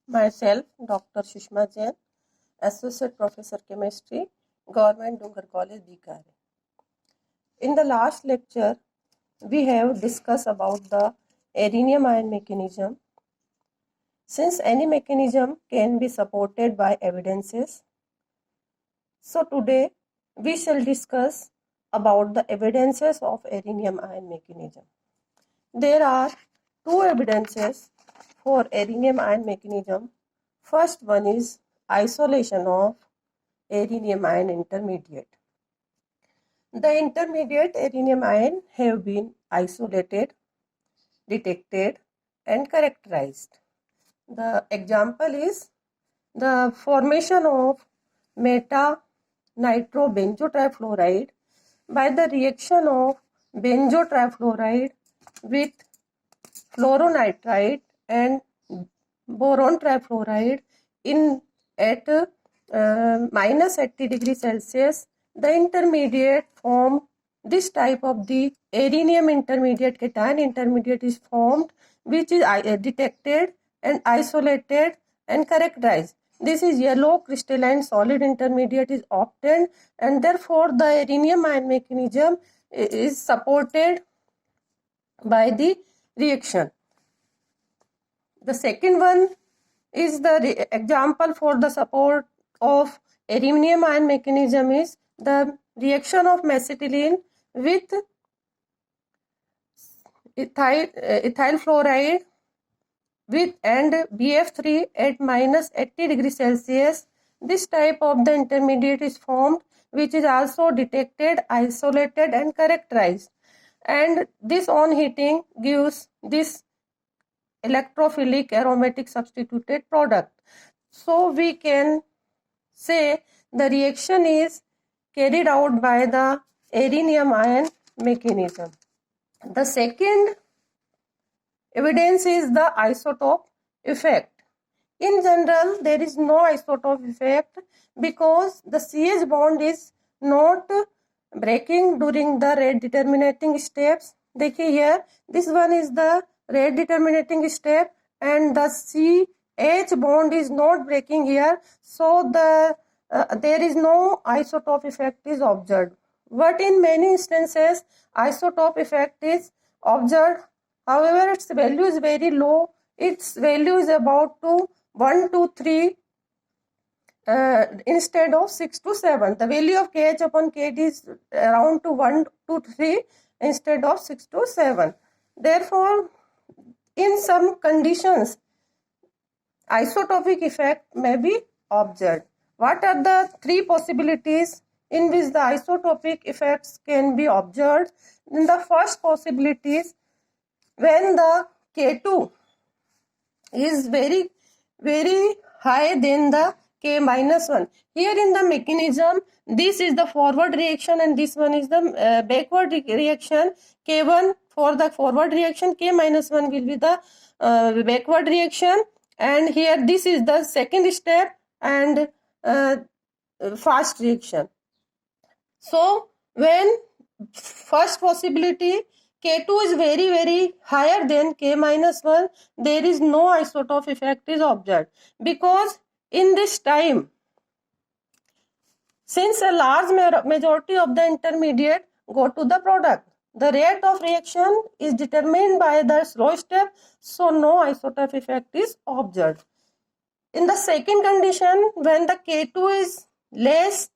Myself, Dr. Sushma Jain, Associate Professor Chemistry, Government Dungar College, Bikaner. In the last lecture, we have discussed about the rhenium ion mechanism. Since any mechanism can be supported by evidences, so today we shall discuss about the evidences of rhenium ion mechanism. There are two evidences for rhenium ion mechanism. First one is isolation of rhenium ion intermediate. The intermediate rhenium ion have been isolated, detected and characterized. The example is the formation of meta-nitrobenzotrifluoride by the reaction of benzotrifluoride with fluoronitride and boron trifluoride in at minus 80 degrees Celsius. The intermediate form, this type of the rhenium intermediate, cation intermediate is formed, which is detected and isolated and characterized. This is yellow crystalline solid intermediate is obtained, and therefore the rhenium ion mechanism is supported by the reaction. The second one is the example for the support of rhenium ion mechanism is the reaction of mesitylene with ethyl fluoride with and BF3 at minus 80 degrees Celsius. This type of the intermediate is formed, which is also detected, isolated and characterized. And this on heating gives this electrophilic aromatic substituted product. So we can say the reaction is carried out by the rhenium ion mechanism. The second evidence is the isotope effect. In general, there is no isotope effect because the CH bond is not breaking during the rate determinating steps. देखिए here, this one is the rate determinating step and the CH bond is not breaking here, so there is no isotope effect is observed. But in many instances, isotope effect is observed. However, its value is very low. Its value is about 1 to 3 instead of 6 to 7. The value of Kh upon Kd is around to 1 to 3 instead of 6 to 7. Therefore, in some conditions, isotopic effect may be observed. What are the three possibilities in which the isotopic effects can be observed? In the first possibility is when the K2 is very, very high than the K minus 1. Here in the mechanism, this is the forward reaction and this one is the backward reaction. K1 for the forward reaction, K minus 1 will be the backward reaction, and here this is the second step and fast reaction. So when first possibility K2 is very, very higher than K minus 1, there is no isotope effect is observed, because in this time, since a large majority of the intermediate go to the product, the rate of reaction is determined by the slow step, so no isotope effect is observed. In the second condition, when the K2 is less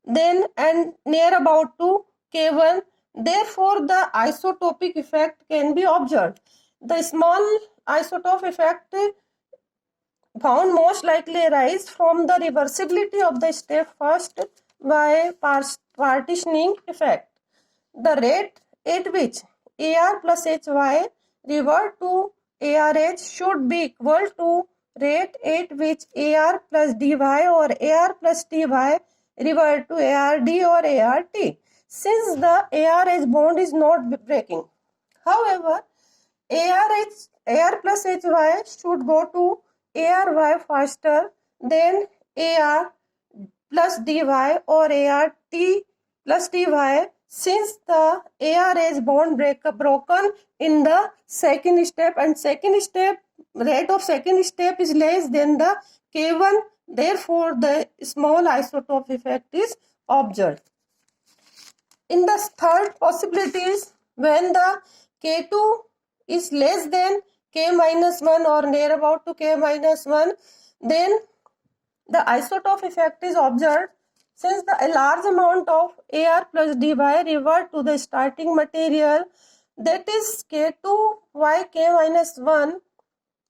than and near about to K1, therefore the isotopic effect can be observed. The small isotope effect found most likely arise from the reversibility of the step first by partitioning effect. The rate at which AR plus HY revert to ARH should be equal to rate at which AR plus DY or AR plus TY revert to ARD or ART, since the ARH bond is not breaking. However, AR plus HY should go to ARY faster than AR plus DY or ART plus TY, since the ARH bond broken in the second step, and rate of second step is less than the K1, therefore the small isotope effect is observed. In the third possibility is when the K2 is less than K minus 1 or near about to K minus 1, then the isotope effect is observed since a large amount of Ar plus Dy revert to the starting material, that is K2 y K minus 1.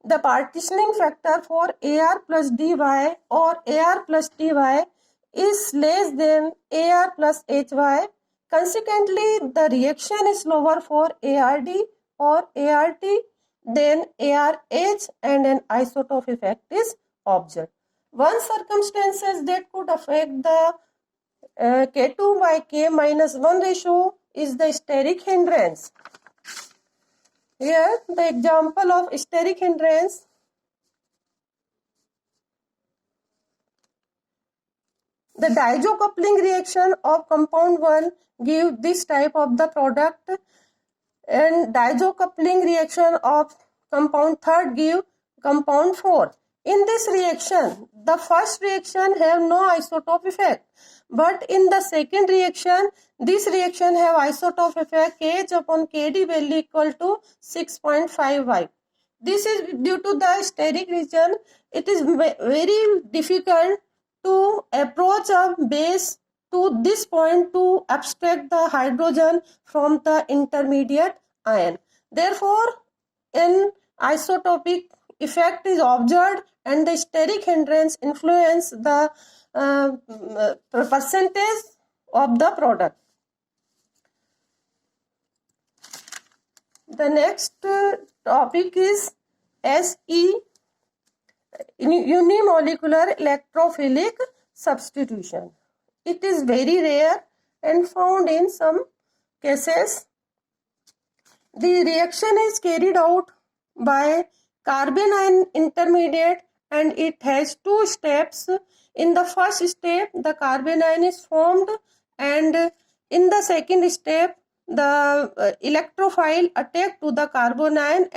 The partitioning factor for Ar plus Dy or Ar plus Ty is less than Ar plus Hy. Consequently, the reaction is lower for ARD or ART than ARH, and an isotope effect is observed. One circumstances that could affect the K2 by K minus 1 ratio is the steric hindrance. Here, the example of steric hindrance. The diazo-coupling reaction of compound 1 give this type of the product, and diazo-coupling reaction of compound 3 give compound 4. In this reaction, the first reaction have no isotope effect, but in the second reaction, this reaction have isotope effect Kh upon Kd value equal to 6.55. This is due to the steric region. It is very difficult to approach a base to this point to abstract the hydrogen from the intermediate ion. Therefore, an isotopic effect is observed, and the steric hindrance influence the percentage of the product. The next topic is SE, unimolecular electrophilic substitution. It is very rare and found in some cases. The reaction is carried out by carbanion intermediate, and it has two steps. In the first step, the carbanion is formed, and in the second step, the electrophile attack to the carbanion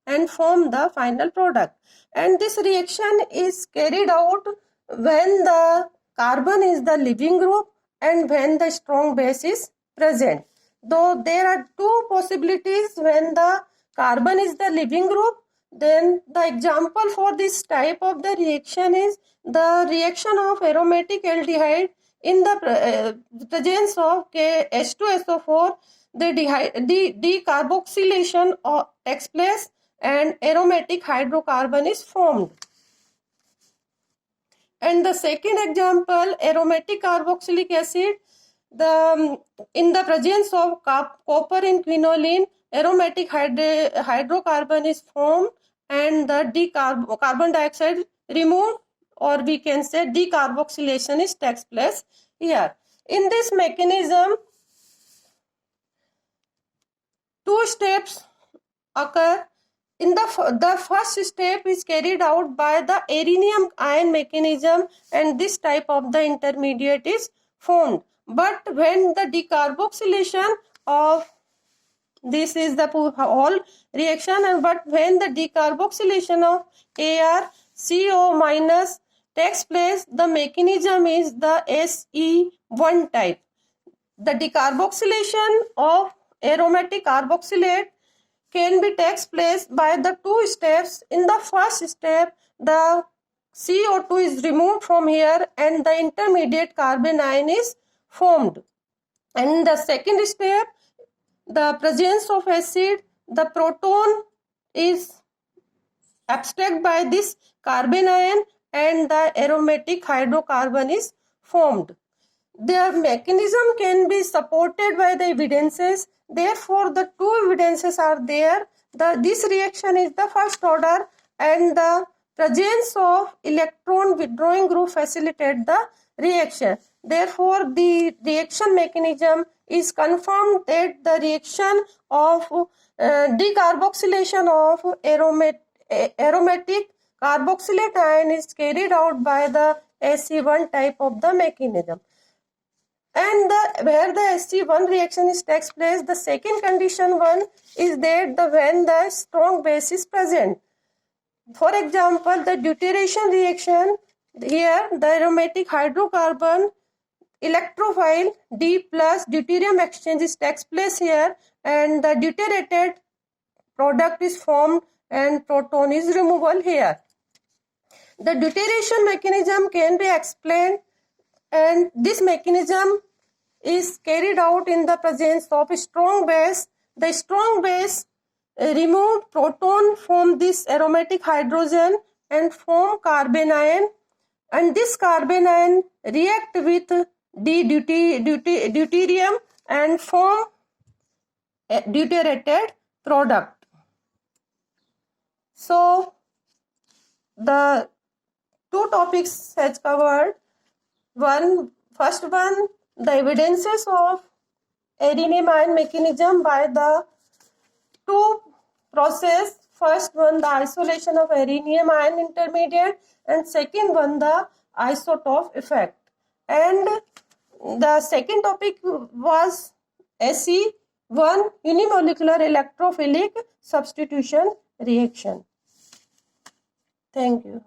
and form the final product. And this reaction is carried out when the carbon is the leaving group and when the strong base is present. Though there are two possibilities when the carbon is the leaving group, then the example for this type of the reaction is the reaction of aromatic aldehyde in the presence of H2SO4. The decarboxylation takes place and aromatic hydrocarbon is formed. And the second example, aromatic carboxylic acid, in the presence of copper in quinoline, aromatic hydrocarbon is formed and the carbon dioxide removed, or we can say decarboxylation takes place here. In this mechanism, two steps occur. In the first step is carried out by the arenium ion mechanism, and this type of the intermediate is formed. But when the decarboxylation of this is the whole reaction, but when the decarboxylation of ArCO minus takes place, the mechanism is the SE1 type. The decarboxylation of aromatic carboxylate can be takes place by the two steps. In the first step, the CO2 is removed from here and the intermediate carbanion is formed. And in the second step, the presence of acid, the proton is abstracted by this carbanion and the aromatic hydrocarbon is formed. The mechanism can be supported by the evidences. Therefore, the two evidences are there. This reaction is the first order, and the presence of electron withdrawing group facilitate the reaction. Therefore, the reaction mechanism is confirmed that the reaction of decarboxylation of aromatic carboxylate ion is carried out by the SE1 type of the mechanism. And where the SC1 reaction takes place, the second condition one is that when the strong base is present. For example, the deuteration reaction, here the aromatic hydrocarbon electrophile D plus deuterium exchanges takes place here, and the deuterated product is formed and proton is removal here. The deuteration mechanism can be explained, and this mechanism is carried out in the presence of a strong base. The strong base remove proton from this aromatic hydrogen and form carbanion, and this carbanion react with deuterium and form a deuterated product. So the two topics has covered. First one, the evidences of rhenium ion mechanism by the two process. First one, the isolation of rhenium ion intermediate, and second one, the isotope effect. And the second topic was SE1 unimolecular electrophilic substitution reaction. Thank you.